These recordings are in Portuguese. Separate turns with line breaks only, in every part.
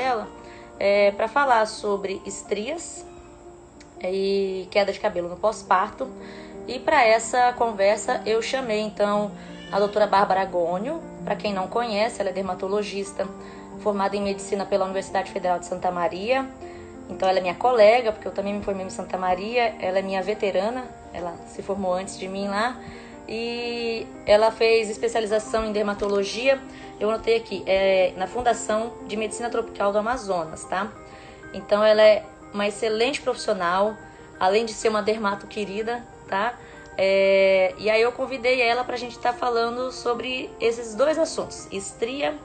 dela para falar sobre estrias e queda de cabelo no pós-parto. E para essa conversa eu chamei então a doutora Bárbara Gônio. Para quem não conhece, ela é dermatologista formada em medicina pela Universidade Federal de Santa Maria. Então ela é minha colega, porque eu também me formei em Santa Maria. Ela é minha veterana, ela se formou antes de mim lá. E ela fez especialização em dermatologia, eu anotei aqui, na Fundação de Medicina Tropical do Amazonas, tá? Então ela é uma excelente profissional, além de ser uma dermato querida, tá? E aí eu convidei ela pra gente estar falando sobre esses dois assuntos, estria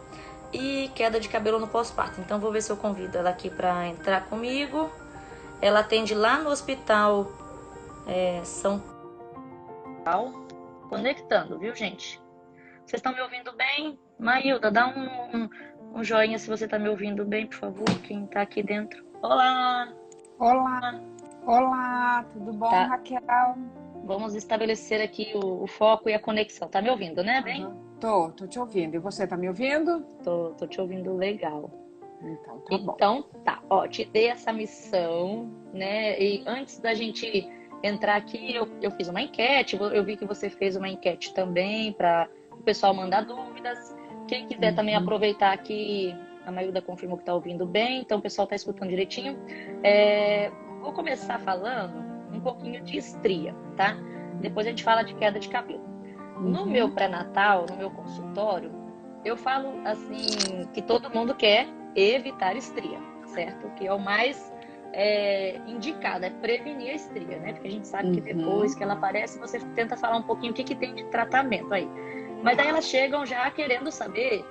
e queda de cabelo no pós-parto. Então vou ver se eu convido ela aqui pra entrar comigo. Ela atende lá no Hospital São Paulo. Conectando, viu, gente? Vocês estão me ouvindo bem? Maílda, dá um joinha se você está me ouvindo bem, por favor, quem está aqui dentro. Olá!
Olá, olá, tudo bom,
Tá.
Raquel?
Vamos estabelecer aqui o foco e a conexão. Tá me ouvindo, né, bem?
Tô te ouvindo. E você tá me ouvindo?
Tô te ouvindo legal.
Então, tá bom.
Então, tá. Ó, te dei essa missão, né? E antes da gente entrar aqui, eu fiz uma enquete. Eu vi que você fez uma enquete também para o pessoal mandar dúvidas. Quem quiser também aproveitar aqui, a Maílda confirmou que tá ouvindo bem, então o pessoal tá escutando direitinho. Vou começar falando um pouquinho de estria, tá? Depois a gente fala de queda de cabelo. No meu pré-natal, no meu consultório, eu falo assim que todo mundo quer evitar estria, certo? Que é o mais indicado, é prevenir a estria, né? Porque a gente sabe que depois que ela aparece, você tenta falar um pouquinho o que tem de tratamento aí. Mas aí elas chegam já querendo saber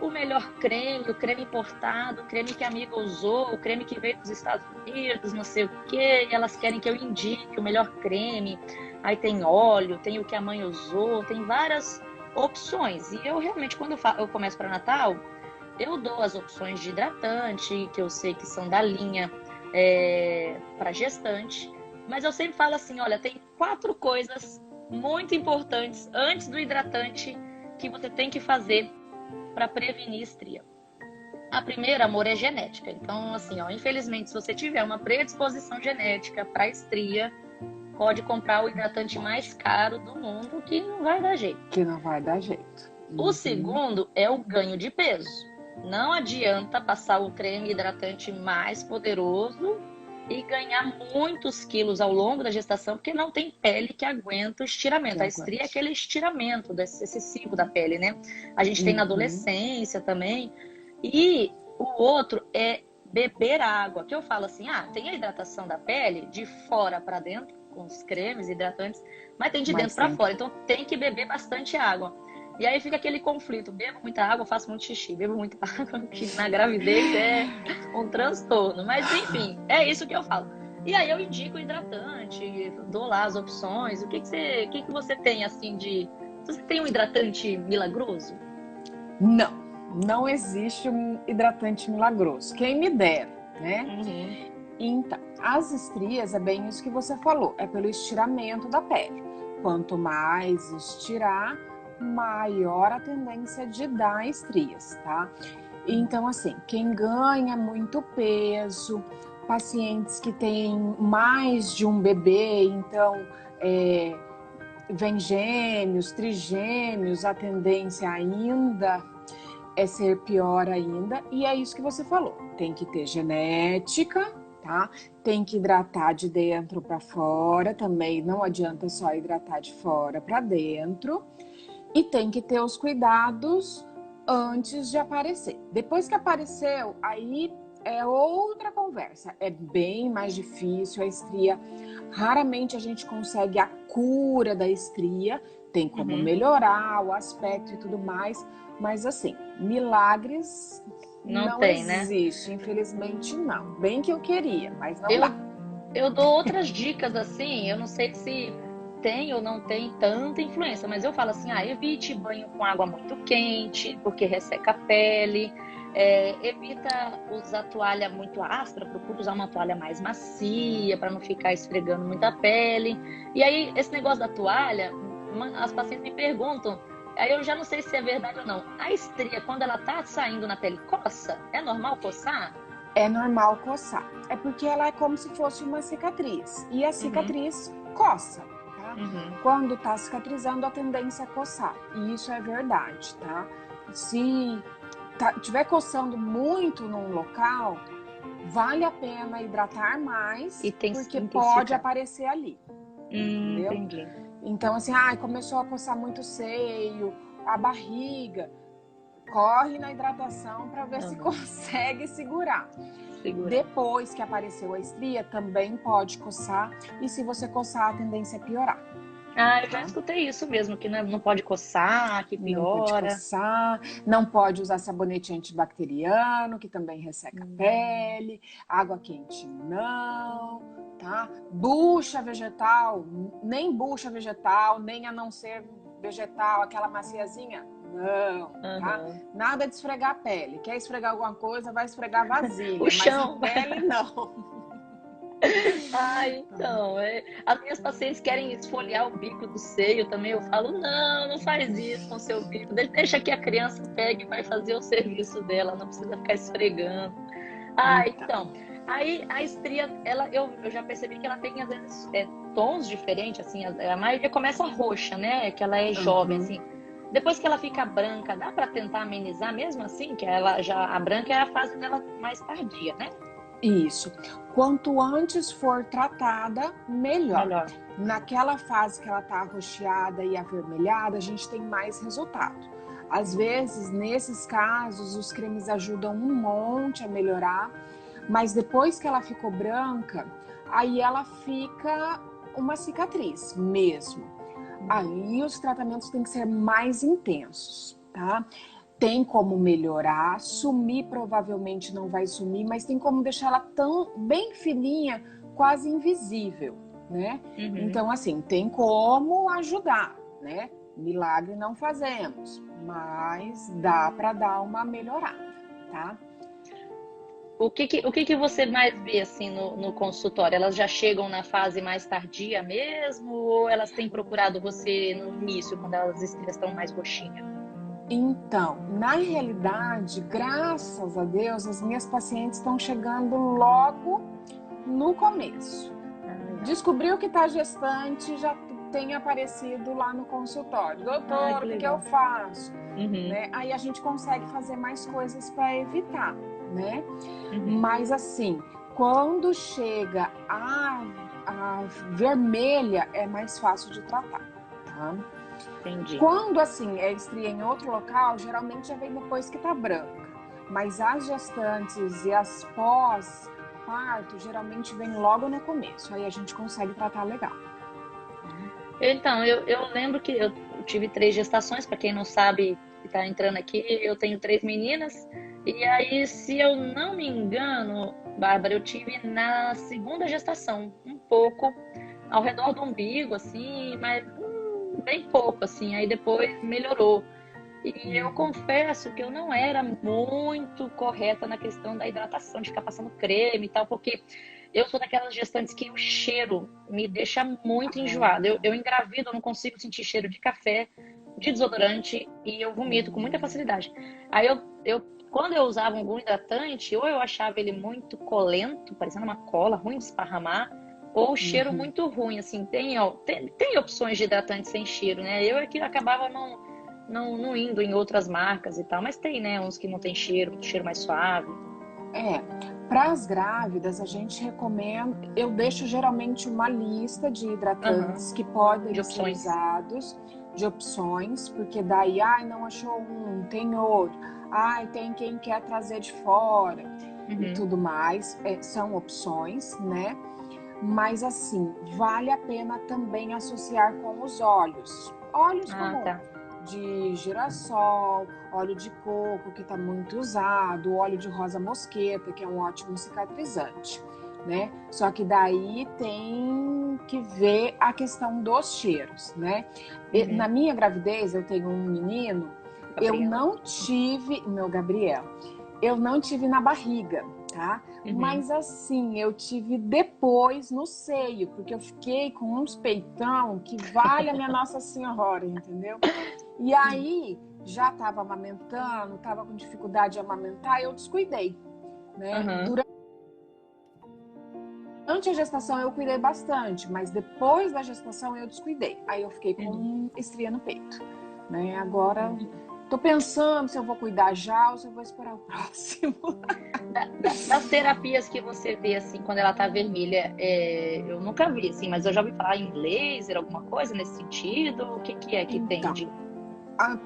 o melhor creme, o creme importado, o creme que a amiga usou, o creme que veio dos Estados Unidos, não sei o quê, e elas querem que eu indique o melhor creme. Aí tem óleo, tem o que a mãe usou, tem várias opções. E eu realmente, quando eu começo para Natal, eu dou as opções de hidratante, que eu sei que são da linha para gestante. Mas eu sempre falo assim, olha, tem 4 coisas muito importantes antes do hidratante que você tem que fazer para prevenir estria. A primeira, amor, é genética. Então, assim, ó, infelizmente, se você tiver uma predisposição genética para estria, pode comprar o hidratante mais caro do mundo que não vai dar jeito.
Que não vai dar jeito.
O segundo é o ganho de peso. Não adianta passar o creme hidratante mais poderoso e ganhar muitos quilos ao longo da gestação, porque não tem pele que aguenta o estiramento. A estria é aquele estiramento excessivo da pele, né? A gente tem na adolescência também. E o outro é beber água, que eu falo assim, tem a hidratação da pele de fora para dentro, com os cremes hidratantes, mas tem de dentro para fora, então tem que beber bastante água. E aí fica aquele conflito, bebo muita água, faço muito xixi, bebo muita água, que na gravidez é um transtorno. Mas enfim, é isso que eu falo. E aí eu indico o hidratante, dou lá as opções. O que você tem assim de... Você tem um hidratante milagroso?
Não existe um hidratante milagroso. Quem me dera, né? Então, as estrias é bem isso que você falou, é pelo estiramento da pele. Quanto mais estirar, maior a tendência de dar estrias, tá? Então, assim, quem ganha muito peso, pacientes que têm mais de um bebê, então vem gêmeos, trigêmeos, a tendência ainda é ser pior ainda. E é isso que você falou, tem que ter genética, tá? Tem que hidratar de dentro para fora também, não adianta só hidratar de fora para dentro. E tem que ter os cuidados antes de aparecer. Depois que apareceu, aí é outra conversa. É bem mais difícil a estria. Raramente a gente consegue a cura da estria. Tem como melhorar o aspecto e tudo mais. Mas assim, milagres não existe, né? Infelizmente não. Bem que eu queria, mas não dá.
Eu dou outras dicas assim, eu não sei se tem ou não tem tanta influência, mas eu falo assim, evite banho com água muito quente, porque resseca a pele, evita usar toalha muito áspera, procura usar uma toalha mais macia, para não ficar esfregando muito a pele. E aí, esse negócio da toalha, as pacientes me perguntam, Aí eu já não sei se é verdade ou não. A estria, quando ela tá saindo na pele, coça? É normal coçar?
É normal coçar. É porque ela é como se fosse uma cicatriz. E a cicatriz coça, tá? Quando tá cicatrizando, a tendência é coçar. E isso é verdade, tá? Se tiver coçando muito num local, vale a pena hidratar mais, porque pode aparecer ali. Entendeu?
Entendi.
Então, assim, começou a coçar muito o seio, a barriga, corre na hidratação para ver se consegue segurar. Depois que apareceu a estria, também pode coçar, e se você coçar, a tendência é piorar.
Eu já escutei isso mesmo, que não pode coçar, que piora.
Não pode coçar, não pode usar sabonete antibacteriano, que também resseca a pele, água quente não, tá? Bucha vegetal, nem bucha vegetal, nem a não ser vegetal, aquela maciazinha, não, tá? Nada de esfregar a pele. Quer esfregar alguma coisa, vai esfregar vasilha, mas a pele não.
Então, as minhas pacientes querem esfoliar o bico do seio também. Eu falo, não faz isso com o seu bico. Deixa que a criança pegue e vai fazer o serviço dela, não precisa ficar esfregando. Então, aí a estria, eu já percebi que ela tem, às vezes, tons diferentes, assim, a maioria começa roxa, né? Que ela é jovem, assim. Depois que ela fica branca, dá pra tentar amenizar mesmo assim? Que a branca é a fase dela mais tardia, né?
Isso. Quanto antes for tratada, melhor. Naquela fase que ela tá arroxeada e avermelhada, a gente tem mais resultado. Às vezes, nesses casos, os cremes ajudam um monte a melhorar, mas depois que ela ficou branca, aí ela fica uma cicatriz mesmo. Aí os tratamentos têm que ser mais intensos, tá? Tem como melhorar, sumir provavelmente não vai sumir, mas tem como deixar ela bem fininha, quase invisível, né? Então, assim, tem como ajudar, né? Milagre não fazemos, mas dá para dar uma melhorada, tá?
O que você mais vê assim no consultório? Elas já chegam na fase mais tardia mesmo? Ou elas têm procurado você no início, quando as estrias estão mais roxinhas?
Então, na realidade, graças a Deus, as minhas pacientes estão chegando logo no começo. Descobriu que está gestante, já tem aparecido lá no consultório. Doutor, o que eu faço? Né? Aí a gente consegue fazer mais coisas para evitar, né? Mas assim, quando chega a vermelha, é mais fácil de tratar, tá?
Entendi.
Quando assim é estria em outro local, geralmente já vem depois que tá branca. Mas as gestantes e as pós-parto geralmente vem logo no começo. Aí a gente consegue tratar legal.
Então, eu lembro que eu tive 3 gestações, para quem não sabe, que tá entrando aqui, eu tenho 3 meninas. E aí, se eu não me engano, Bárbara, eu tive na 2ª gestação, um pouco ao redor do umbigo, assim, mas bem pouco, assim, aí depois melhorou. E eu confesso que eu não era muito correta na questão da hidratação, de ficar passando creme e tal, porque eu sou daquelas gestantes que o cheiro me deixa muito enjoada. Eu engravido, eu não consigo sentir cheiro de café, de desodorante, e eu vomito com muita facilidade. Aí quando eu usava algum hidratante, ou eu achava ele muito colento, parecendo uma cola, ruim de esparramar, ou cheiro muito ruim, assim. Tem opções de hidratante sem cheiro, né? Eu é que acabava não indo em outras marcas e tal, mas tem, né? Uns que não tem cheiro mais suave.
Para as grávidas, a gente recomenda, eu deixo geralmente uma lista de hidratantes que podem ser usados, de opções, porque daí, não achou um, tem outro, tem quem quer trazer de fora e tudo mais, são opções, né? Mas assim, vale a pena também associar com os óleos. Óleos como de girassol, óleo de coco, que está muito usado, óleo de rosa mosqueta, que é um ótimo cicatrizante, né? Só que daí tem que ver a questão dos cheiros, né? Na minha gravidez, eu tenho um menino, eu não tive, meu Gabriel, eu não tive na barriga, tá? Mas assim, eu tive depois no seio, porque eu fiquei com uns peitão que vale a minha Nossa Senhora, entendeu? E aí, já estava amamentando, estava com dificuldade de amamentar, eu descuidei, né? Durante a gestação eu cuidei bastante, mas depois da gestação eu descuidei. Aí eu fiquei com estria no peito, né? Agora tô pensando se eu vou cuidar já ou se eu vou esperar o próximo.
Das terapias que você vê, assim, quando ela tá vermelha, eu nunca vi, assim, mas eu já ouvi falar em laser, alguma coisa nesse sentido. O que é que tem de...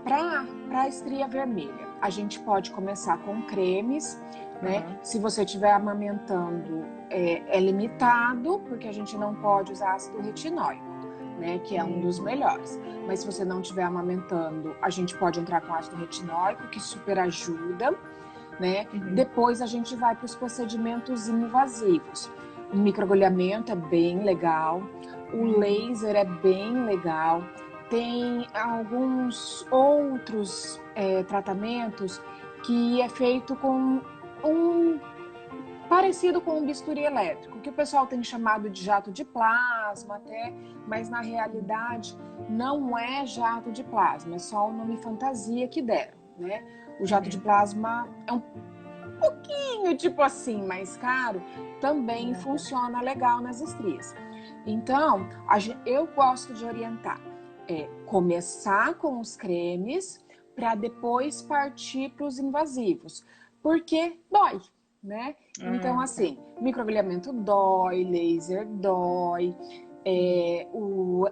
Para estria vermelha, a gente pode começar com cremes, né? Se você estiver amamentando, é limitado, porque a gente não pode usar ácido retinóico, né? Que é um dos melhores. Mas se você não estiver amamentando, a gente pode entrar com ácido retinóico, que super ajuda, né? Depois a gente vai para os procedimentos invasivos. O microagulhamento é bem legal, o laser é bem legal. Tem alguns outros tratamentos que é feito com parecido com um bisturi elétrico, que o pessoal tem chamado de jato de plasma até, mas na realidade não é jato de plasma, é só o nome fantasia que deram, né? O jato de plasma é um pouquinho, tipo assim, mais caro, também funciona legal nas estrias. Então, eu gosto de orientar. Começar com os cremes para depois partir para os invasivos, porque dói, né? Então, assim, microagulhamento dói, laser dói,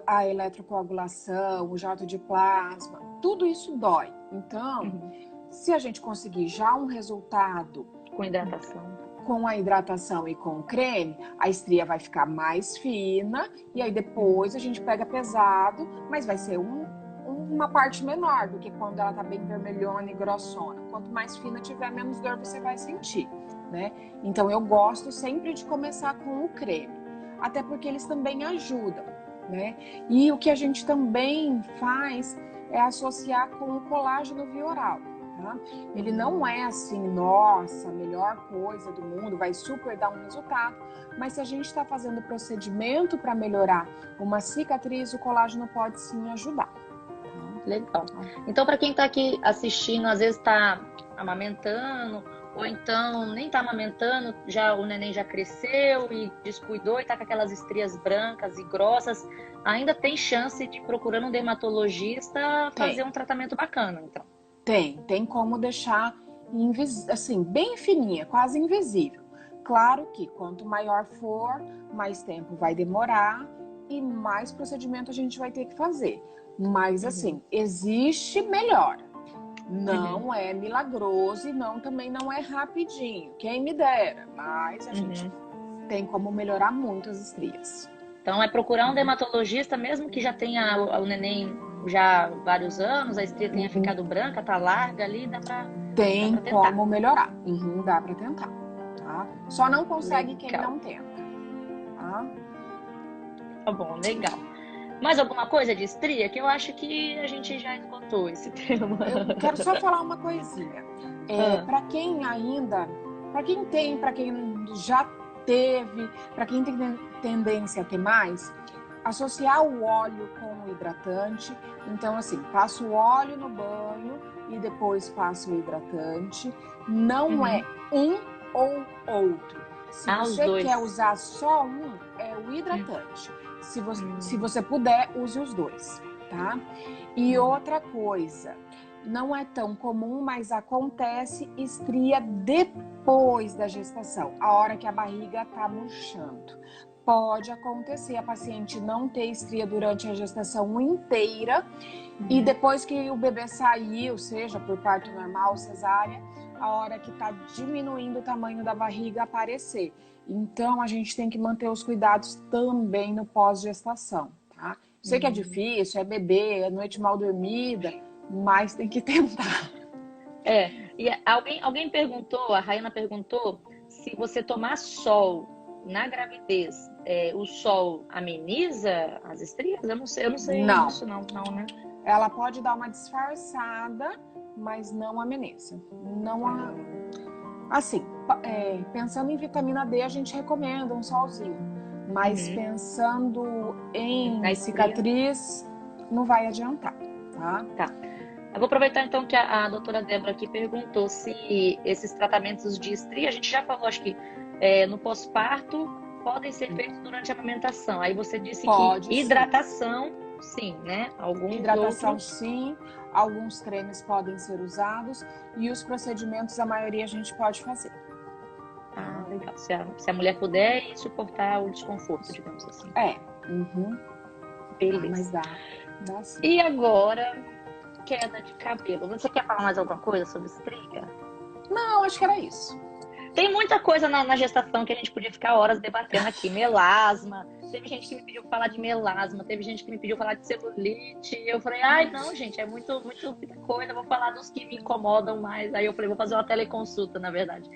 a eletrocoagulação, o jato de plasma, tudo isso dói. Então, se a gente conseguir já um resultado com a hidratação e com o creme, a estria vai ficar mais fina e aí depois a gente pega pesado, mas vai ser uma parte menor do que quando ela tá bem vermelhona e grossona. Quanto mais fina tiver, menos dor você vai sentir, né? Então eu gosto sempre de começar com o creme, até porque eles também ajudam, né? E o que a gente também faz é associar com o colágeno via oral. Tá? Ele não é assim, nossa, a melhor coisa do mundo, vai super dar um resultado, mas se a gente está fazendo procedimento para melhorar uma cicatriz, o colágeno pode sim ajudar.
Legal. Então, para quem está aqui assistindo, às vezes está amamentando, ou então nem está amamentando, o neném já cresceu e descuidou e está com aquelas estrias brancas e grossas, ainda tem chance de, procurando um dermatologista, fazer um tratamento bacana, então.
Tem como deixar assim, bem fininha, quase invisível. Claro que quanto maior for, mais tempo vai demorar e mais procedimento a gente vai ter que fazer. Mas assim, existe melhora. Não é milagroso e também não é rapidinho. Quem me dera, mas a gente tem como melhorar muito as estrias.
Então é procurar um dermatologista, mesmo que já tenha o neném já há vários anos, a estria tenha ficado branca, tá larga ali, dá pra tentar.
Como melhorar. Dá pra tentar, tá? Só não consegue quem não tenta, tá?
Tá bom, legal. Mais alguma coisa de estria? Que eu acho que a gente já esgotou esse tema.
Eu quero só falar uma coisinha. Pra quem já teve, pra quem tem tendência a ter mais, associar o óleo com o hidratante. Então, assim, passo o óleo no banho e depois passo o hidratante. Não é um ou outro. Se você quer usar só um, é o hidratante. Se você puder, use os dois, tá? E outra coisa, não é tão comum, mas acontece estria depois da gestação, a hora que a barriga tá murchando. Pode acontecer a paciente não ter estria durante a gestação inteira e depois que o bebê saiu, seja por parto normal ou cesárea, a hora que está diminuindo o tamanho da barriga aparecer. Então, a gente tem que manter os cuidados também no pós-gestação, tá? Sei que é difícil, é bebê, é noite mal dormida, mas tem que tentar.
E alguém perguntou, a Rayana perguntou, se você tomar sol na gravidez, o sol ameniza as estrias? Eu não sei isso não, né?
Ela pode dar uma disfarçada, mas não ameniza. Assim, pensando em vitamina D, a gente recomenda um solzinho. Mas pensando em cicatriz, não vai adiantar, tá?
Tá. Eu vou aproveitar então que a doutora Débora aqui perguntou se esses tratamentos de estria, a gente já falou, acho que no pós-parto, podem ser feitos durante a amamentação. Aí você disse que hidratação, sim, né? Alguns
hidratação,
outros...
sim. Alguns cremes podem ser usados. E os procedimentos, a maioria a gente pode fazer.
Ah, legal. Se a mulher puder e suportar o desconforto, digamos assim.
Beleza. Mas dá sim.
E agora, queda de cabelo. Você quer falar mais alguma coisa sobre estria?
Não, acho que era isso.
Tem muita coisa na gestação que a gente podia ficar horas debatendo aqui. Melasma. Teve gente que me pediu falar de melasma. Teve gente que me pediu falar de celulite. Eu falei, ai, não, gente, é muita coisa. Vou falar dos que me incomodam mais. Aí eu falei, vou fazer uma teleconsulta, na verdade.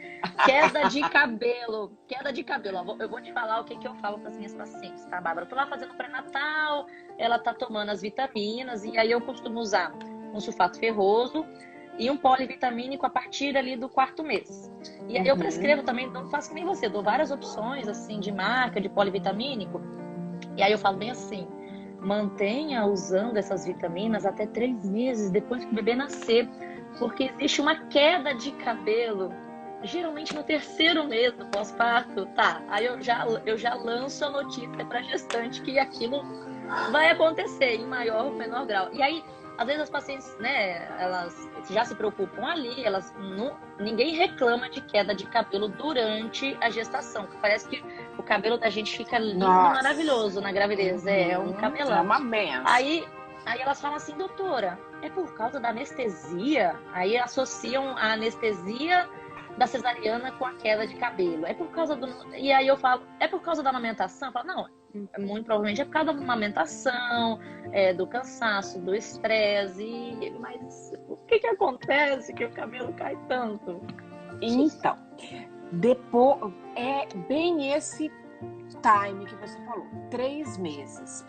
Queda de cabelo. Queda de cabelo. Eu vou te falar o que eu falo para as minhas pacientes, tá, Bárbara? Eu tô lá fazendo pré-natal, ela tá tomando as vitaminas. E aí eu costumo usar um sulfato ferroso e um polivitamínico a partir ali do 4º mês. E aí eu prescrevo também, não faço que nem você, dou várias opções assim de marca, de polivitamínico. E aí eu falo bem assim, mantenha usando essas vitaminas até 3 meses depois que o bebê nascer, porque existe uma queda de cabelo, geralmente no 3º mês do pós-parto, tá? Aí eu já lanço a notícia para a gestante que aquilo vai acontecer em maior ou menor grau. E aí, às vezes as pacientes, né, elas já se preocupam ali, ninguém reclama de queda de cabelo durante a gestação, que parece que o cabelo da gente fica lindo e maravilhoso na gravidez, é um cabelão.
É uma benção.
Aí elas falam assim, doutora, é por causa da anestesia? Aí associam a anestesia da cesariana com a queda de cabelo. É por causa do... E aí eu falo, é por causa da amamentação? Eu falo, não, muito provavelmente é por causa da amamentação, do cansaço, do estresse. Mas o que acontece que o cabelo cai tanto?
Então, depois é bem esse time que você falou, 3 meses.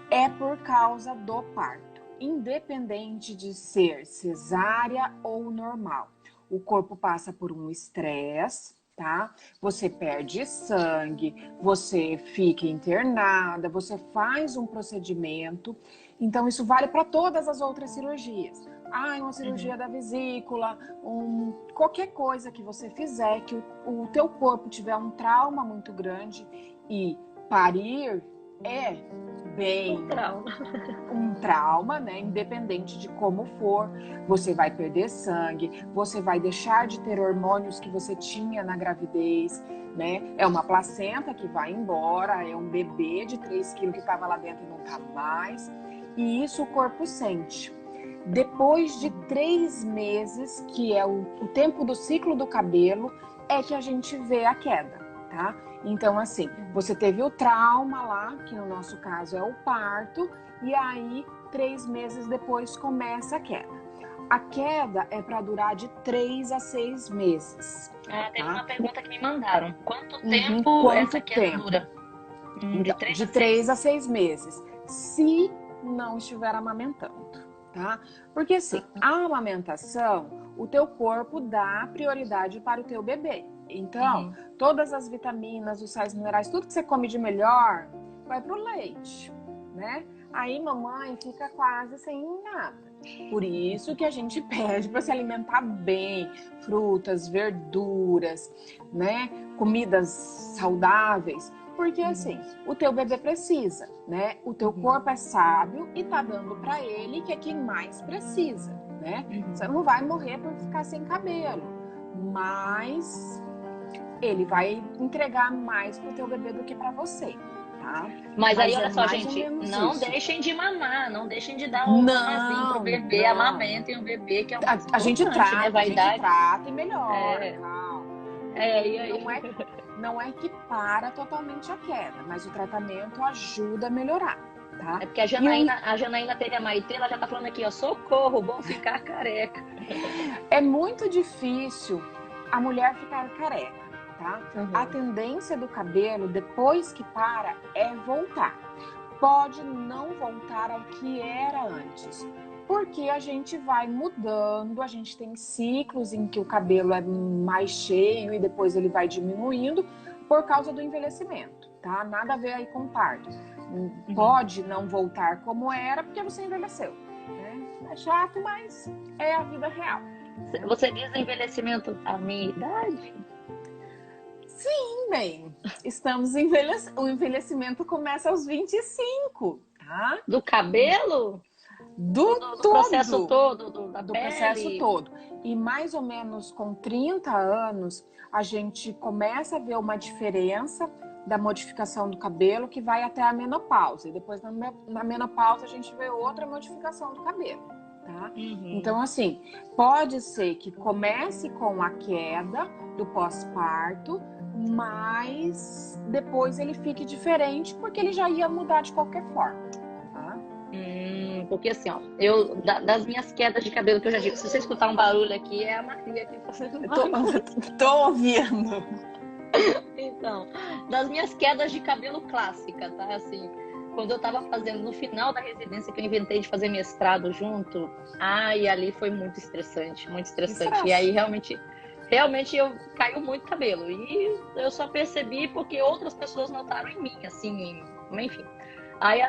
É por causa do parto, independente de ser cesárea ou normal. O corpo passa por um estresse, tá? Você perde sangue, você fica internada, você faz um procedimento. Então, isso vale para todas as outras cirurgias. Uma cirurgia da vesícula, qualquer coisa que você fizer, que o teu corpo tiver um trauma muito grande e parir é bem um trauma, né? Independente de como for, você vai perder sangue, você vai deixar de ter hormônios que você tinha na gravidez, né? É uma placenta que vai embora, é um bebê de 3 quilos que estava lá dentro e não tá mais, e isso o corpo sente. Depois de 3 meses, que é o tempo do ciclo do cabelo, é que a gente vê a queda, tá? Então, assim, você teve o trauma lá, que no nosso caso é o parto, e aí 3 meses depois começa a queda. A queda é para durar de 3 a 6 meses.
Teve uma pergunta que me mandaram. Quanto tempo essa queda dura?
De 3 a 6 meses, se não estiver amamentando, tá? Porque assim, a amamentação, o teu corpo dá prioridade para o teu bebê. Então, todas as vitaminas, os sais minerais, tudo que você come de melhor, vai pro leite, né? Aí mamãe fica quase sem nada. Por isso que a gente pede para se alimentar bem, frutas, verduras, né? Comidas saudáveis, porque assim, o teu bebê precisa, né? O teu corpo é sábio e tá dando para ele que é quem mais precisa, né? Você não vai morrer por ficar sem cabelo, mas ele vai entregar mais pro teu bebê do que para você, tá?
Mas aí, olha só, gente, não deixem de mamar, não deixem de dar um mamazinho pro bebê, amamentem o bebê, que é uma
a gente trata,
né? Vaidade.
A gente trata e melhora, calma.
E aí?
Não é que para totalmente a queda, mas o tratamento ajuda a melhorar, tá?
É porque a Janaína teve a Maitê, ela já tá falando aqui, ó, socorro, vou ficar careca.
É muito difícil a mulher ficar careca, tá? A tendência do cabelo, depois que para, é voltar. Pode não voltar ao que era antes. porque a gente vai mudando, a gente tem ciclos em que o cabelo é mais cheio e depois ele vai diminuindo por causa do envelhecimento, tá? Nada a ver aí com parto. Pode não voltar como era porque você envelheceu, né? É chato, mas é a vida real.
Você diz envelhecimento à minha idade?
Sim, bem, estamos envelhecendo. O envelhecimento começa aos 25, tá?
Do cabelo?
Do
processo todo, da
do
pele.
processo todo. E mais ou menos com 30 anos, a gente começa a ver uma diferença da modificação do cabelo que vai até a menopausa. E depois na menopausa a gente vê outra modificação do cabelo, tá? Então, assim, pode ser que comece com a queda do pós-parto, mas depois ele fique diferente porque ele já ia mudar de qualquer forma.
Porque assim, ó, das minhas quedas de cabelo que eu já digo, se você escutar um barulho aqui, é a Maria aqui fazendo barulho.
Tô ouvindo.
Então, das minhas quedas de cabelo clássica, tá? Assim, quando eu tava fazendo, no final da residência que eu inventei de fazer mestrado junto, e ali foi muito estressante, muito estressante. E aí, realmente eu caiu muito cabelo. E eu só percebi porque outras pessoas notaram em mim, assim, enfim. Aí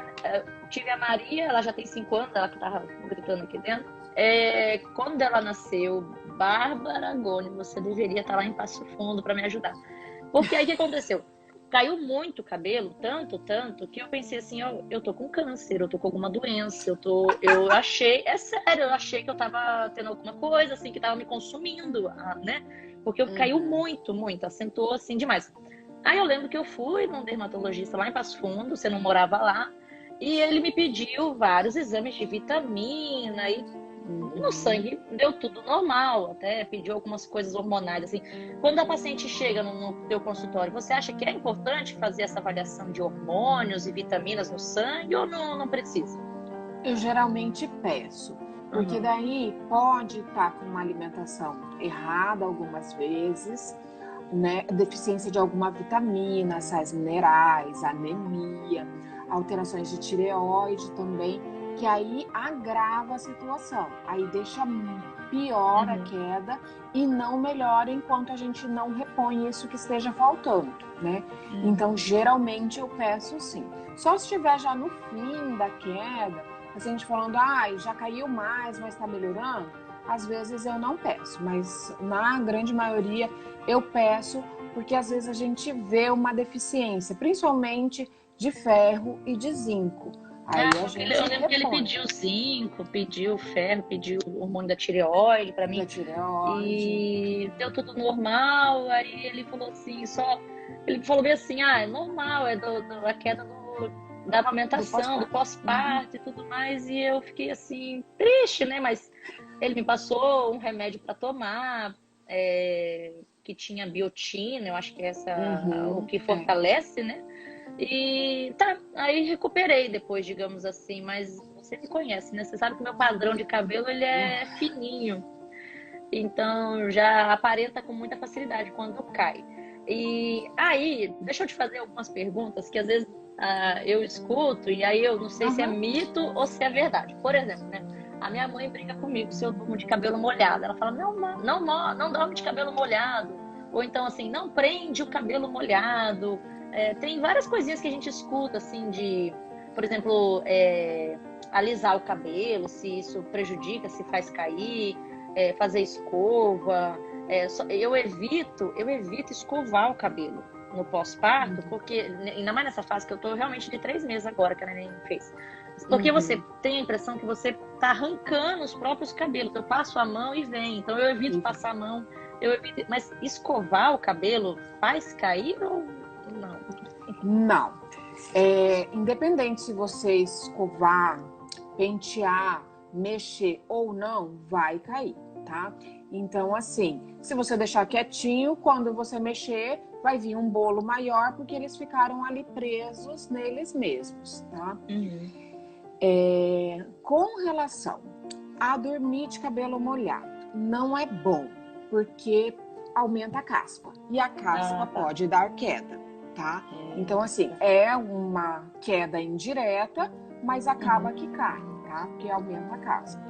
tive a Maria, ela já tem 5 anos, ela que tava gritando aqui dentro. Quando ela nasceu, Bárbara Goni, você deveria estar lá em Passo Fundo para me ajudar. Porque aí o que aconteceu? Caiu muito o cabelo, tanto, que eu pensei assim, eu tô com câncer, eu tô com alguma doença, eu achei, é sério, eu achei que eu tava tendo alguma coisa, assim, que tava me consumindo, né? Porque caiu muito, acentuou assim demais. Aí eu lembro que eu fui num dermatologista lá em Passo Fundo, você não morava lá, e ele me pediu vários exames de vitamina e no sangue deu tudo normal, até pediu algumas coisas hormonais, assim. Quando a paciente chega no teu consultório, você acha que é importante fazer essa avaliação de hormônios e vitaminas no sangue ou não precisa?
Eu geralmente peço, porque daí pode estar com uma alimentação errada algumas vezes, né? Deficiência de alguma vitamina, sais minerais, anemia, alterações de tireoide também, que aí agrava a situação, aí deixa pior a queda e não melhora enquanto a gente não repõe isso que esteja faltando, né? Então, geralmente eu peço sim. Só se estiver já no fim da queda, a gente falando, já caiu mais, mas está melhorando, às vezes eu não peço, mas na grande maioria eu peço, porque às vezes a gente vê uma deficiência, principalmente de ferro e de zinco. Aí a gente
eu lembro que ele pediu zinco, pediu ferro, pediu o hormônio da tireoide para mim. E deu tudo normal. Aí ele falou assim, ele falou bem assim, é normal, é da queda da amamentação, do pós-parto e tudo mais. E eu fiquei assim, triste, né? Mas ele me passou um remédio para tomar, que tinha biotina, eu acho que é o que fortalece, né? E aí recuperei depois, digamos assim, mas você me conhece, né? Você sabe que o meu padrão de cabelo, ele é fininho. Então, já aparenta com muita facilidade quando cai. E aí, deixa eu te fazer algumas perguntas que às vezes eu escuto e aí eu não sei se é mito ou se é verdade. Por exemplo, né? A minha mãe briga comigo se eu durmo de cabelo molhado. Ela fala, não dorme de cabelo molhado. Ou então assim, não prende o cabelo molhado. Tem várias coisinhas que a gente escuta, assim, por exemplo, alisar o cabelo, se isso prejudica, se faz cair, fazer escova. Eu evito escovar o cabelo no pós-parto, porque, ainda mais nessa fase que eu tô realmente de 3 meses agora, que a neném fez. Porque você tem a impressão que você tá arrancando os próprios cabelos. Eu passo a mão e vem. Então eu evito passar a mão. Mas escovar o cabelo faz cair ou não?
Não. Independente se você escovar, pentear, mexer ou não, vai cair, tá? Então, assim, se você deixar quietinho, quando você mexer, vai vir um bolo maior, porque eles ficaram ali presos neles mesmos, tá? Com relação a dormir de cabelo molhado, não é bom, porque aumenta a caspa. E a caspa pode dar queda, tá? Então, assim, é uma queda indireta, mas acaba que cai, tá? tá? Porque aumenta a caspa.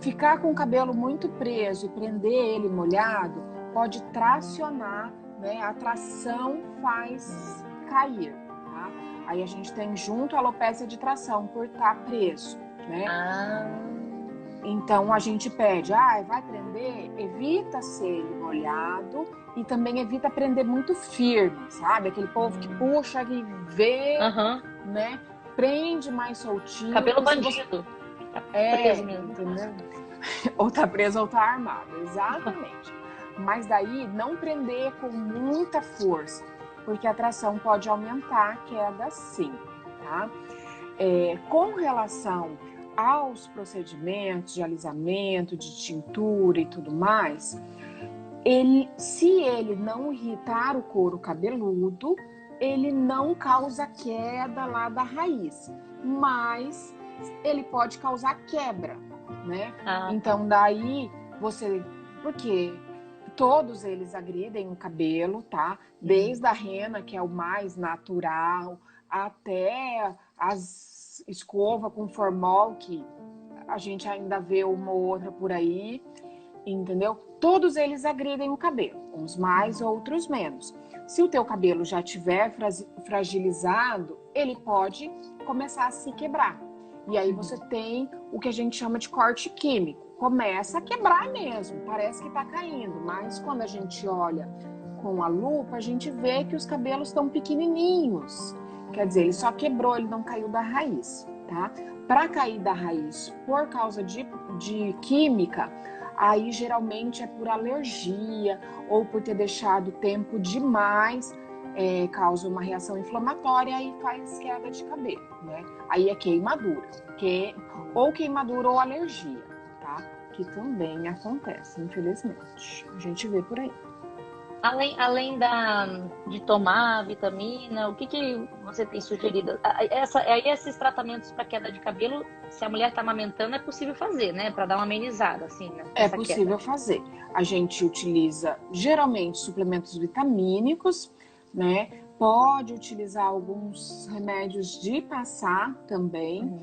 Ficar com o cabelo muito preso e prender ele molhado pode tracionar, né? A tração faz cair, tá? Aí a gente tem junto a alopecia de tração por estar preso, né? Então a gente pede, vai prender, evita ser ele molhado e também evita prender muito firme, sabe? Aquele povo que puxa, que vê, né? Prende mais soltinho.
Cabelo bandido. Tá preso mesmo.
Entendeu? Ou tá preso ou tá armado, exatamente. Mas daí não prender com muita força, porque a tração pode aumentar a queda sim, tá? Com relação aos procedimentos de alisamento, de tintura e tudo mais, se ele não irritar o couro cabeludo, ele não causa queda lá da raiz, mas ele pode causar quebra, né? Então daí porque todos eles agridem o cabelo, tá? Desde a rena, que é o mais natural, até as escova com formol, que a gente ainda vê uma ou outra por aí, entendeu? Todos eles agridem o cabelo, uns mais, outros menos. Se o teu cabelo já estiver fragilizado, ele pode começar a se quebrar. E aí você tem o que a gente chama de corte químico. Começa a quebrar mesmo, parece que tá caindo, mas quando a gente olha com a lupa, a gente vê que os cabelos estão pequenininhos. Quer dizer, ele só quebrou, ele não caiu da raiz, tá? Para cair da raiz por causa de química, aí geralmente é por alergia ou por ter deixado tempo demais, causa uma reação inflamatória e faz queda de cabelo, né? Aí é queimadura, ou queimadura ou alergia, tá? Que também acontece, infelizmente. A gente vê por aí.
Além de tomar vitamina, o que você tem sugerido? Esses tratamentos para queda de cabelo, se a mulher está amamentando, é possível fazer, né? Para dar uma amenizada, assim, né?
É possível fazer. A gente utiliza, geralmente, suplementos vitamínicos, né? Pode utilizar alguns remédios de passar também.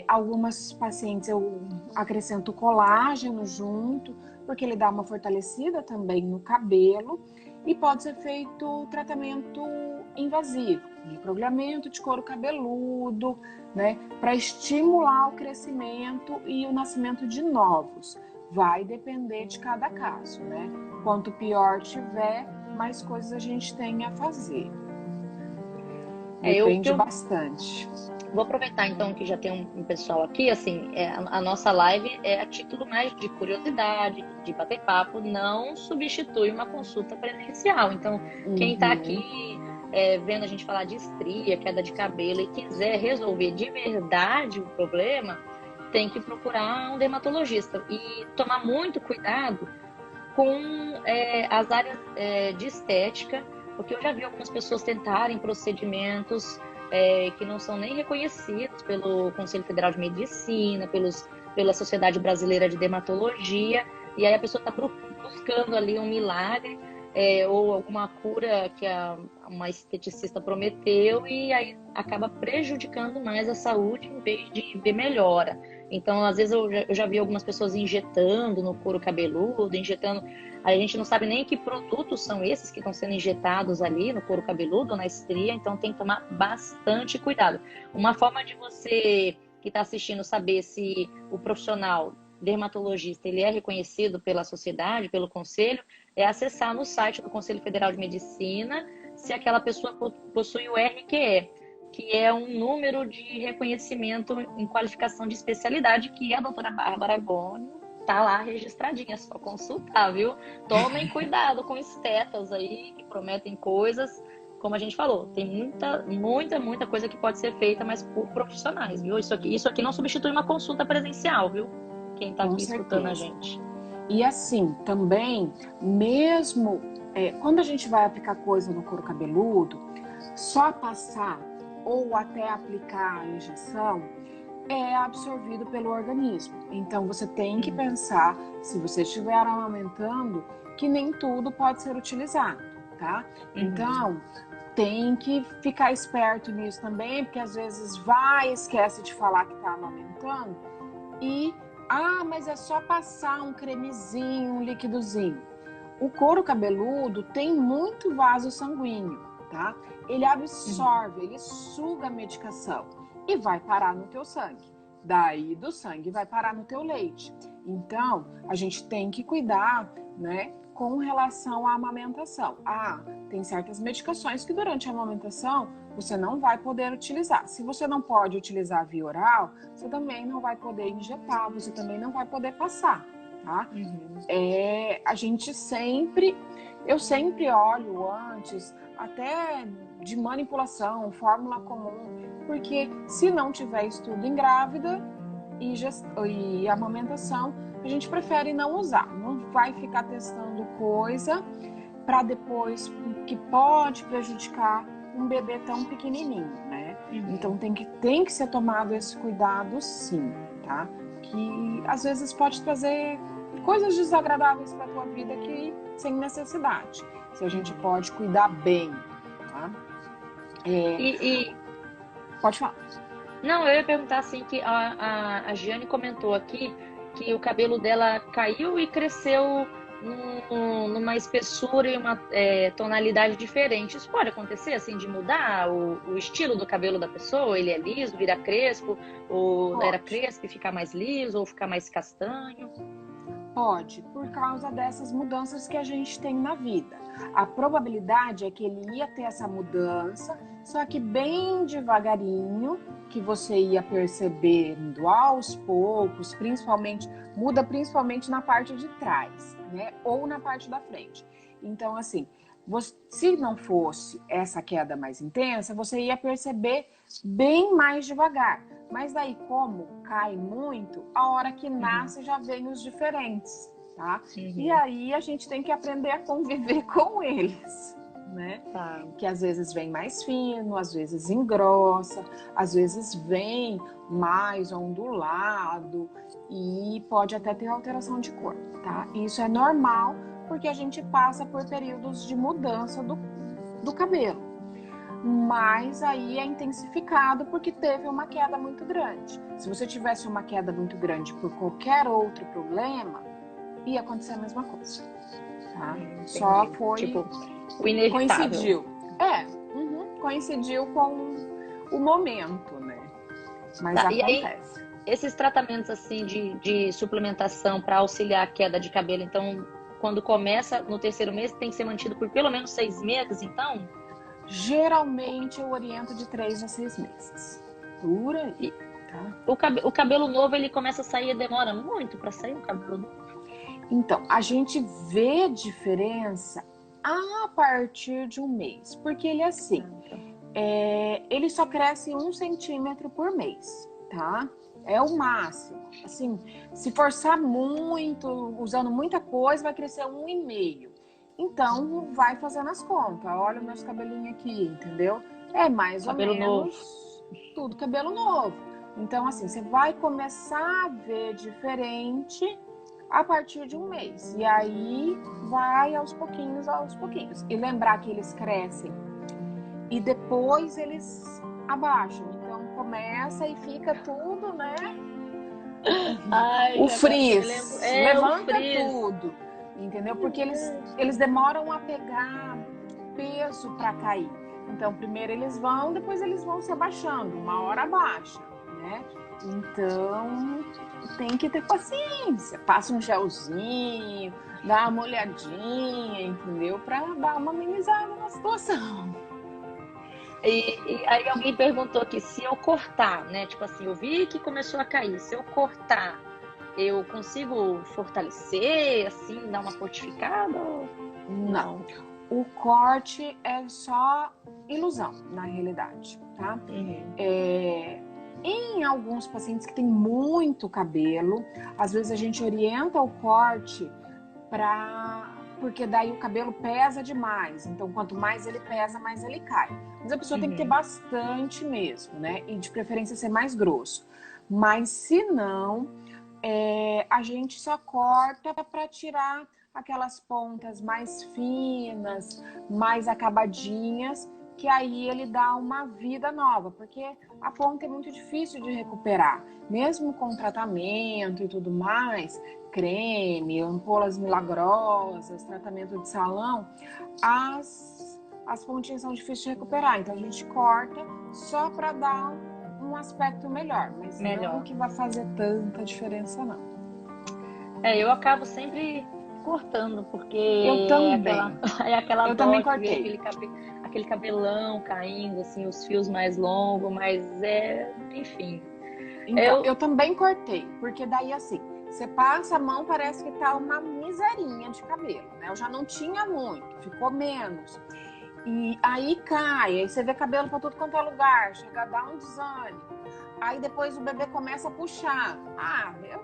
Algumas pacientes eu acrescento colágeno junto, porque ele dá uma fortalecida também no cabelo, e pode ser feito tratamento invasivo, microagulhamento de couro cabeludo, né, para estimular o crescimento e o nascimento de novos. Vai depender de cada caso, né? Quanto pior tiver, mais coisas a gente tem a fazer. Depende bastante.
Vou aproveitar então que já tem um pessoal aqui, assim, a nossa live é a título mais de curiosidade, de bater papo, não substitui uma consulta presencial. Então, quem está aqui vendo a gente falar de estria, queda de cabelo e quiser resolver de verdade o problema, tem que procurar um dermatologista e tomar muito cuidado com as áreas de estética, porque eu já vi algumas pessoas tentarem procedimentos que não são nem reconhecidos pelo Conselho Federal de Medicina, pela Sociedade Brasileira de Dermatologia, e aí a pessoa está buscando ali um milagre ou alguma cura que uma esteticista prometeu, e aí acaba prejudicando mais a saúde em vez de ver melhora. Então, às vezes eu já vi algumas pessoas injetando no couro cabeludo, a gente não sabe nem que produtos são esses que estão sendo injetados ali no couro cabeludo, na estria, então tem que tomar bastante cuidado. Uma forma de você que está assistindo saber se o profissional dermatologista ele é reconhecido pela sociedade, pelo conselho, é acessar no site do Conselho Federal de Medicina se aquela pessoa possui o RQE, que é um número de reconhecimento em qualificação de especialidade, que a doutora Bárbara Goni tá lá registradinha, é só consultar, viu? Tomem cuidado com estetas aí que prometem coisas, como a gente falou, tem muita coisa que pode ser feita, mas por profissionais, viu? Isso aqui não substitui uma consulta presencial, viu? Quem tá aqui escutando a gente.
E assim, também, mesmo quando a gente vai aplicar coisa no couro cabeludo, só passar ou até aplicar a injeção é absorvido pelo organismo. Então você tem que pensar, se você estiver amamentando, que nem tudo pode ser utilizado, tá? Então tem que ficar esperto nisso também, porque às vezes esquece de falar que está amamentando e, mas é só passar um cremezinho, um líquidozinho. O couro cabeludo tem muito vaso sanguíneo, tá? Ele absorve, ele suga a medicação e vai parar no teu sangue. Daí do sangue vai parar no teu leite. Então, a gente tem que cuidar, né, com relação à amamentação. Tem certas medicações que durante a amamentação você não vai poder utilizar. Se você não pode utilizar via oral, você também não vai poder injetar, você também não vai poder passar, tá? Eu sempre olho antes, até de manipulação, fórmula comum, porque se não tiver estudo em grávida e amamentação, a gente prefere não usar. Não vai ficar testando coisa para depois que pode prejudicar um bebê tão pequenininho, né? Então tem que ser tomado esse cuidado, sim, tá? Que às vezes pode trazer coisas desagradáveis para tua vida que sem necessidade. Se a gente pode cuidar bem, tá? Pode falar.
Não, eu ia perguntar assim que a Giane comentou aqui que o cabelo dela caiu e cresceu numa espessura e uma tonalidade diferente. Isso pode acontecer, assim, de mudar o estilo do cabelo da pessoa? Ele é liso, vira crespo, ou era crespo e ficar mais liso, ou ficar mais castanho?
Pode, por causa dessas mudanças que a gente tem na vida. A probabilidade é que ele ia ter essa mudança, só que bem devagarinho, que você ia percebendo aos poucos, muda principalmente na parte de trás, né? Ou na parte da frente. Então, assim, se não fosse essa queda mais intensa, você ia perceber bem mais devagar. Mas daí, como cai muito, a hora que nasce já vem os diferentes, tá? E aí a gente tem que aprender a conviver com eles, né?
Tá.
Que às vezes vem mais fino, às vezes engrossa, às vezes vem mais ondulado e pode até ter alteração de cor, tá? Isso é normal porque a gente passa por períodos de mudança do cabelo. Mas aí é intensificado porque teve uma queda muito grande. Se você tivesse uma queda muito grande por qualquer outro problema, ia acontecer a mesma coisa, tá? Só foi...
Tipo, o inevitável.
Coincidiu. Coincidiu com o momento, né? Mas acontece.
E aí, esses tratamentos assim de suplementação para auxiliar a queda de cabelo, então, quando começa no terceiro mês, tem que ser mantido por pelo menos 6 meses, então?
Geralmente eu oriento de 3 a 6 meses. Por aí, tá?
O cabelo novo, ele começa a sair, demora muito para sair o cabelo novo?
Então, a gente vê diferença a partir de um mês. Porque ele é assim, ele só cresce 1 centímetro por mês, tá? É o máximo. Assim, se forçar muito, usando muita coisa, vai crescer 1,5. Então, vai fazendo as contas. Olha o meus cabelinhos aqui, entendeu? É mais
cabelo
ou menos tudo cabelo novo. Então, assim, você vai começar a ver diferente a partir de um mês. E aí, vai aos pouquinhos, aos pouquinhos. E lembrar que eles crescem e depois eles abaixam. Então, começa e fica tudo, né?
Ai,
o frizz. Levanta
o frizz.
tudo. Entendeu? Porque eles demoram a pegar peso para cair. Então, primeiro eles vão, depois eles vão se abaixando. Uma hora abaixa, né? Então, tem que ter paciência. Passa um gelzinho, dá uma olhadinha, entendeu? Para dar uma amenizada na situação.
E aí alguém perguntou aqui, se eu cortar, né? Tipo assim, eu vi que começou a cair. Se eu cortar, eu consigo fortalecer, assim, dar uma fortificada?
Não. O corte é só ilusão, na realidade, tá? Em alguns pacientes que têm muito cabelo, às vezes a gente orienta o corte porque daí o cabelo pesa demais. Então, quanto mais ele pesa, mais ele cai. Mas a pessoa tem que ter bastante mesmo, né? E de preferência ser mais grosso. Mas se não, a gente só corta para tirar aquelas pontas mais finas, mais acabadinhas, que aí ele dá uma vida nova, porque a ponta é muito difícil de recuperar, mesmo com tratamento e tudo mais, creme, ampolas milagrosas, tratamento de salão, as pontinhas são difíceis de recuperar, então a gente corta só para dar um aspecto melhor, mas não que vai fazer tanta diferença não.
Eu acabo sempre cortando, porque
eu também.
Eu
também cortei.
Aquele cabelão caindo, assim, os fios mais longos, mas enfim.
Então, eu também cortei, porque daí assim, você passa a mão, parece que tá uma miserinha de cabelo, né? Eu já não tinha muito, ficou menos. E aí cai, aí você vê cabelo pra tudo quanto é lugar, chega a dar um desânimo. Aí depois o bebê começa a puxar. Eu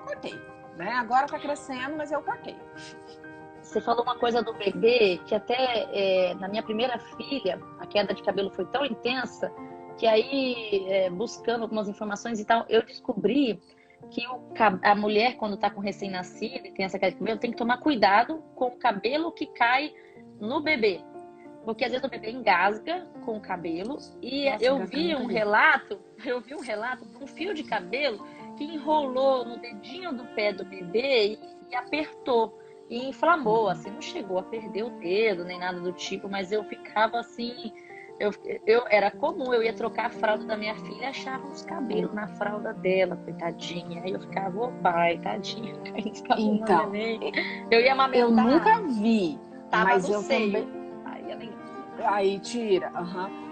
cortei, né? Agora tá crescendo, mas eu cortei.
Você falou uma coisa do bebê, que até na minha primeira filha, a queda de cabelo foi tão intensa, que aí, buscando algumas informações e tal, eu descobri que a mulher, quando tá com recém-nascido e tem essa queda de cabelo, tem que tomar cuidado com o cabelo que cai no bebê. Porque às vezes o bebê engasga com o cabelo e eu vi um relato de um fio de cabelo que enrolou no dedinho do pé do bebê e apertou e inflamou, assim, não chegou a perder o dedo nem nada do tipo, mas eu ficava assim, era comum, eu ia trocar a fralda da minha filha e achava uns cabelos na fralda dela, coitadinha, aí eu ficava, pai, tadinha,
então,
eu ia amamentar.
Eu nunca vi, mas eu
seio.
também... Aí tira,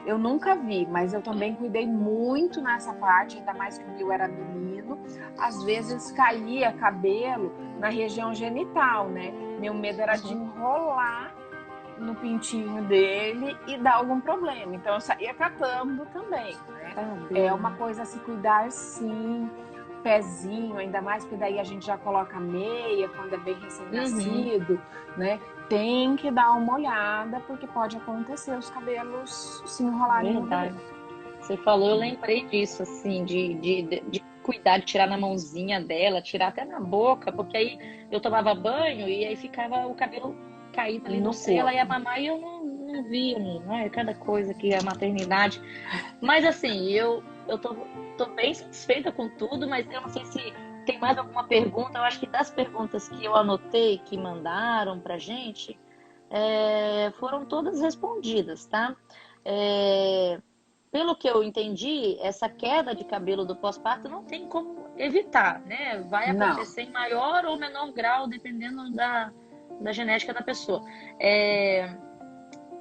Eu nunca vi, mas eu também cuidei muito nessa parte, ainda mais que o meu era menino. Às vezes caía cabelo na região genital, né? Meu medo era de enrolar no pintinho dele e dar algum problema. Então eu saía catando também, né? É uma coisa a se cuidar, sim. Pezinho, ainda mais porque daí a gente já coloca meia quando é bem recém-nascido, né? Tem que dar uma olhada, porque pode acontecer os cabelos se enrolarem no bebê.
Você falou, eu lembrei disso, assim, de cuidar, de tirar na mãozinha dela, tirar até na boca, porque aí eu tomava banho e aí ficava o cabelo caído ali no seio, ela ia mamar e eu não via, cada coisa que é a maternidade. Mas assim, eu tô bem satisfeita com tudo, mas eu não sei se tem mais alguma pergunta. Eu acho que das perguntas que eu anotei, que mandaram pra gente, foram todas respondidas, tá? Pelo que eu entendi, essa queda de cabelo do pós-parto não tem como evitar, né? Vai acontecer em maior ou menor grau, dependendo da genética da pessoa.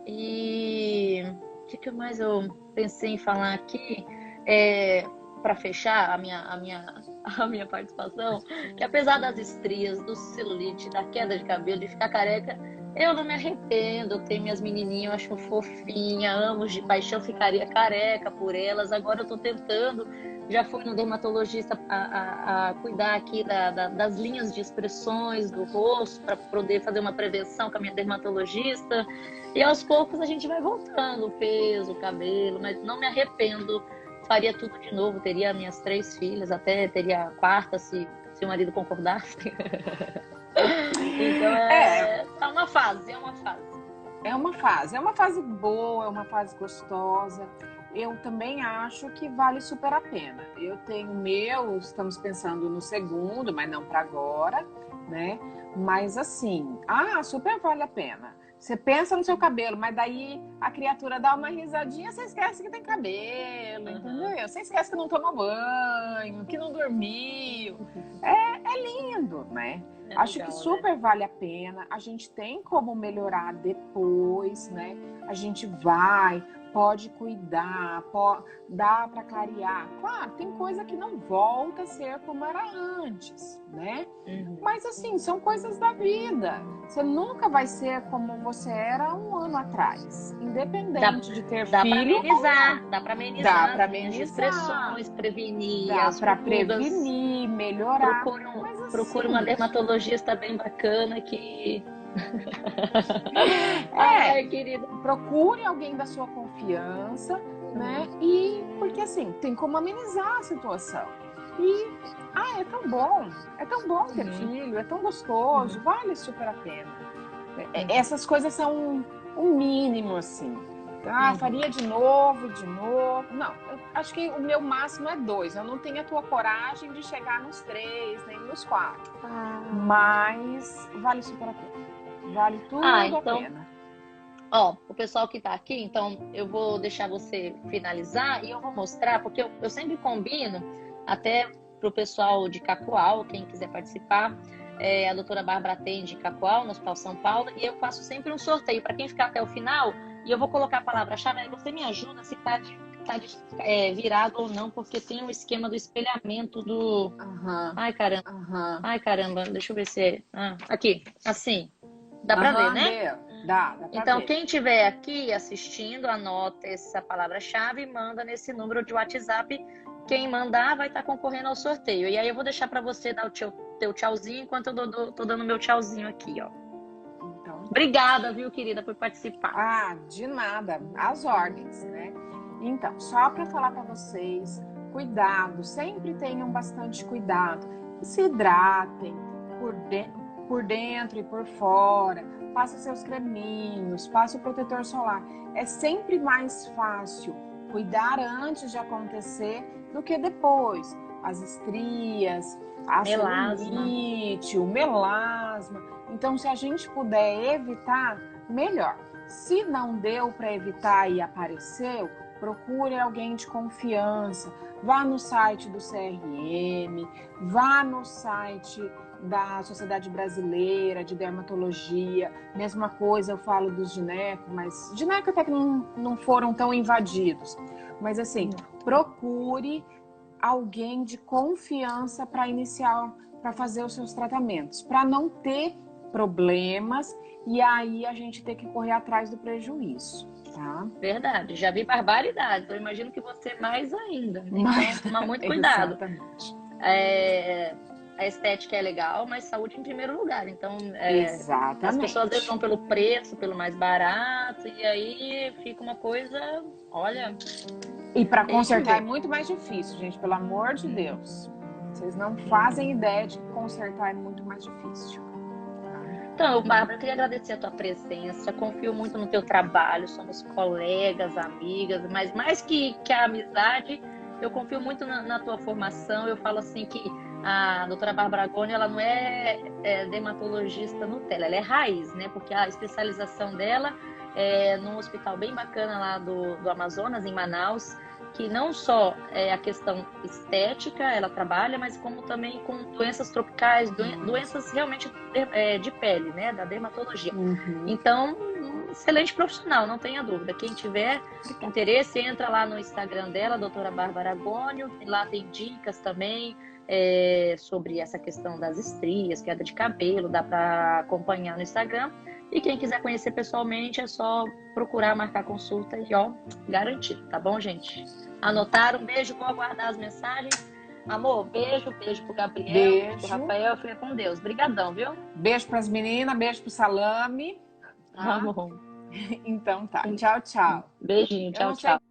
E o que mais eu pensei em falar aqui? Para fechar a minha participação, que apesar das estrias, do celulite, da queda de cabelo, de ficar careca, eu não me arrependo. Eu tenho minhas menininhas, eu acho fofinha, amo de paixão, ficaria careca por elas. Agora eu tô tentando, já fui no dermatologista a cuidar aqui das linhas de expressões do rosto, para poder fazer uma prevenção com a minha dermatologista. E aos poucos a gente vai voltando o peso, o cabelo, mas não me arrependo. Faria tudo de novo, teria minhas 3 filhas, até teria a 4ª se o marido concordasse. Então é uma fase.
É uma fase boa, é uma fase gostosa. Eu também acho que vale super a pena. Eu tenho estamos pensando no segundo, mas não para agora, né? Mas assim, super vale a pena. Você pensa no seu cabelo, mas daí a criatura dá uma risadinha, você esquece que tem cabelo, entendeu? Você esquece que não tomou banho, que não dormiu. É lindo, né? Acho que super vale a pena. A gente tem como melhorar depois, né? A gente pode cuidar, dá para clarear. Claro, tem coisa que não volta a ser como era antes, né? Mas assim, são coisas da vida. Você nunca vai ser como você era um ano atrás, independente de ter filho.
Dá para amenizar as expressões, prevenir.
Dá para prevenir, melhorar.
Procure uma dermatologista bem bacana que...
querida, procure alguém da sua confiança, né? E porque assim, tem como amenizar a situação. E é tão bom ter filho, é tão gostoso, vale super a pena. Essas coisas são um mínimo, assim. Faria de novo, de novo. Não, eu acho que o meu máximo é 2. Eu não tenho a tua coragem de chegar nos 3, nem nos 4. Mas vale super a pena. Vale tudo a pena.
Ó, o pessoal que tá aqui, então eu vou deixar você finalizar e eu vou mostrar, porque eu sempre combino, até pro pessoal de Cacoal, quem quiser participar, a doutora Bárbara atende Cacoal, no Hospital São Paulo, e eu faço sempre um sorteio para quem ficar até o final, e eu vou colocar a palavra-chave, aí você me ajuda se tá virado ou não, porque tem um esquema do espelhamento do... Ai, caramba. Ai, caramba, deixa eu ver se... aqui, assim. Dá pra ver, né?
Dá pra
então,
ver.
Quem estiver aqui assistindo, anota essa palavra-chave e manda nesse número de WhatsApp. Quem mandar vai estar concorrendo ao sorteio. E aí eu vou deixar para você dar o teu tchauzinho enquanto eu tô dando meu tchauzinho aqui, ó. Então, obrigada, viu, querida, por participar.
De nada. As ordens, né? Então, só para falar para vocês, cuidado, sempre tenham bastante cuidado. Se hidratem por dentro e por fora, faça seus creminhos, passe o protetor solar. É sempre mais fácil cuidar antes de acontecer do que depois. As estrias, a celulite, o melasma. Então, se a gente puder evitar, melhor. Se não deu para evitar e apareceu, procure alguém de confiança. Vá no site do CRM, vá no site da Sociedade Brasileira de Dermatologia. Mesma coisa eu falo dos ginecos, mas ginecos até que não foram tão invadidos. Mas assim, procure alguém de confiança para iniciar, para fazer os seus tratamentos, para não ter problemas e aí a gente ter que correr atrás do prejuízo, tá?
Verdade, já vi barbaridade. Eu imagino que você mais ainda. Então, tomar muito cuidado.
Exatamente.
A estética é legal, mas saúde em primeiro lugar. Então,
Exatamente.
As pessoas às vezes vão pelo preço, pelo mais barato, e aí fica uma coisa, olha...
E para consertar é muito mais difícil, gente, pelo amor de Deus. Vocês não fazem ideia de que consertar é muito mais difícil.
Então, Bárbara, eu queria agradecer a tua presença, confio muito no teu trabalho, somos colegas, amigas, mas mais que a amizade, eu confio muito na tua formação. Eu falo assim que a doutora Bárbara Goni, ela não é dermatologista Nutella, ela é raiz, né? Porque a especialização dela é num hospital bem bacana lá do Amazonas, em Manaus, que não só é a questão estética ela trabalha, mas como também com doenças tropicais, doenças realmente de pele, né? Da dermatologia. Então, excelente profissional, não tenha dúvida. Quem tiver interesse, entra lá no Instagram dela, doutora Bárbara Goni, lá tem dicas também sobre essa questão das estrias, queda de cabelo, dá para acompanhar no Instagram. E quem quiser conhecer pessoalmente é só procurar, marcar consulta e garantido, tá bom, gente? Anotaram? Um beijo, vou aguardar as mensagens. Amor, beijo pro Gabriel, pro Rafael, fica com Deus. Obrigadão, viu?
Beijo pras meninas, beijo pro salame.
Tá bom.
Então tá, tchau, tchau.
Beijinho, tchau, tchau.